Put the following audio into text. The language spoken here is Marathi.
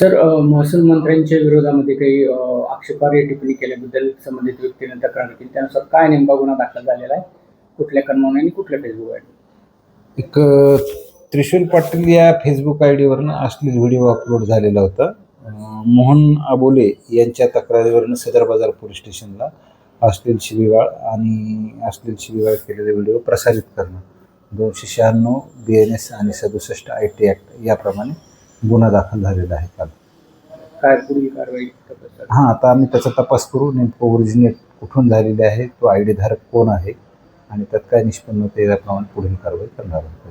सर, महसूल मंत्र्यांच्या विरोधामध्ये काही आक्षेपार्ह टिप्पणी केल्याबद्दल संबंधित व्यक्तीने तक्रार केली. त्यानुसार काय नेमका गुन्हा दाखल झालेला आहे? कुठल्या कलमाने आणि कुठल्या फेसबुक आयडी? एक त्रिशूल पाटील या फेसबुक आयडीवरनं अश्लील व्हिडिओ अपलोड झालेला होता. मोहन आबोले यांच्या तक्रारीवरनं सदर बाजार पोलीस स्टेशनला अश्लील शिवीगाळ केलेले व्हिडिओ प्रसारित करणं 296 BNS आणि 67 IT ॲक्ट याप्रमाणे गुन्हा दाखल झालेला आहे काल. काय पुढील कारवाई? आता आम्ही त्याचा तपास करू. नेमकं ओरिजिनेट कुठून झालेले आहे, तो आयडी धारक कोण आहे आणि त्यात काय निष्पन्न होते याप्रमाणे पुढील कारवाई करणार आहोत.